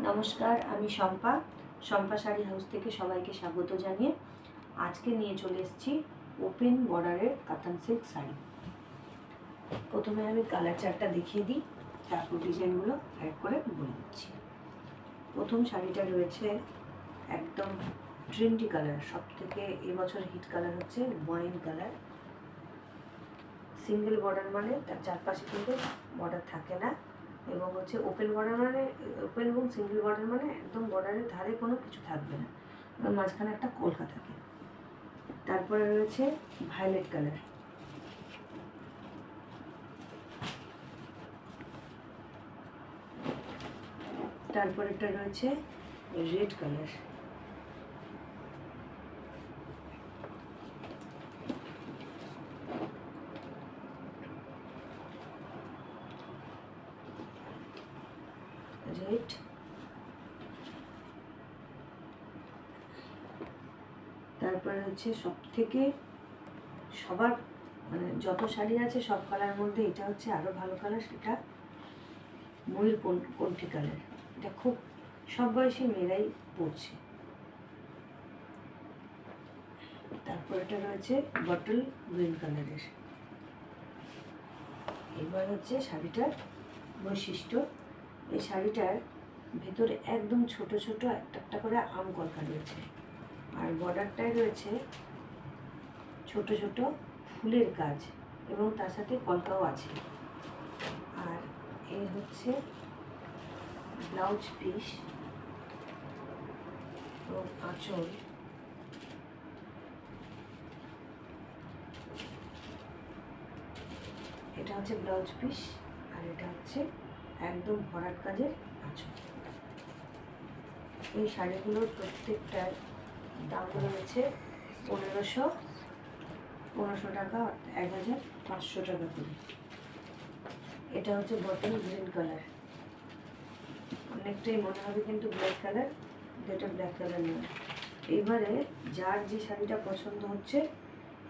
নমস্কার, আমি শম্পা শাড়ি হাউস থেকে সবাইকে স্বাগত জানিয়ে আজকে নিয়ে চলে এসেছি ওপেন বর্ডারের কাতান সিল্ক শাড়ি। প্রথমে আমি কালার চার্টটা দেখিয়ে দিই, তারপর ডিজাইনগুলো অ্যাড করে বলে দিচ্ছি। প্রথম শাড়িটা রয়েছে একদম ট্রেন্ডি কালার, সব থেকে এবছর হিট কালার হচ্ছে ওয়াইন কালার। সিঙ্গেল বর্ডার মানে তার চারপাশে কিন্তু বর্ডার থাকে না, এবং হচ্ছে ওপেন বর্ডার মানে ওপেন এবং সিঙ্গেল বর্ডার মানে একদম বর্ডারের ধারে কোনো কিছু থাকবে না, এবং মাঝখানে একটা কলকা থাকে। তারপরে রয়েছে ভায়োলেট কালার, তারপরেটা রয়েছে রেড কালার, রেড, তারপরে হচ্ছে সব থেকে সবার মানে যত শাড়ি আছে সব কালার মধ্যে এটা হচ্ছে আরও ভালো কালার, সেটা ময়ূর কণ্ঠী কালার। এটা খুব সব বয়সী মেয়েরাই পরছে। তারপর এটা রয়েছে বটল গ্রিন কালারের। এবার হচ্ছে শাড়িটার বৈশিষ্ট্য, এই শাড়িটার ভেতরে একদম ছোট ছোট একটা একটা করে আম কলকা রয়েছে, আর বর্ডারটায় রয়েছে ছোট ছোট ফুলের কাজ, এবং তার সাথে কলকাও আছে। আর এই হচ্ছে ব্লাউজ পিস এবং আঁচল। এটা হচ্ছে ব্লাউজ পিস, আর এটা হচ্ছে একদম ভরাট কাজের আঁচল। এই শাড়িগুলোর প্রত্যেকটার দাম রয়েছে 1500 টাকা, 1500 টাকা করে। এটা হচ্ছে বটল গ্রিন কালার, অনেকটাই মনে হবে কিন্তু ব্ল্যাক কালার, যেটা ব্ল্যাক কালার নয়। এইবারে যার যে শাড়িটা পছন্দ হচ্ছে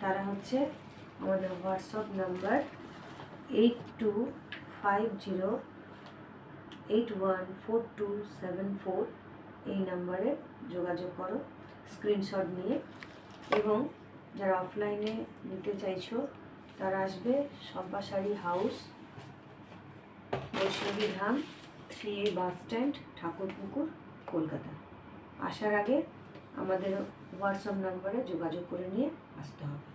তারা হচ্ছে আমাদের হোয়াটসঅ্যাপ নাম্বার 8250814274 এই নাম্বারে যোগাযোগ করো স্ক্রিনশট নিয়ে। এবং যারা অফলাইনে নিতে চাইছো তারা আসবে শম্পা শাড়ি হাউস, বৈষ্ণবী ধাম, 3A bus stand, Thakurpukur, Kolkata. আসার আগে আমাদের হোয়াটসঅ্যাপ নাম্বারে যোগাযোগ করে নিয়ে আসতে হবে।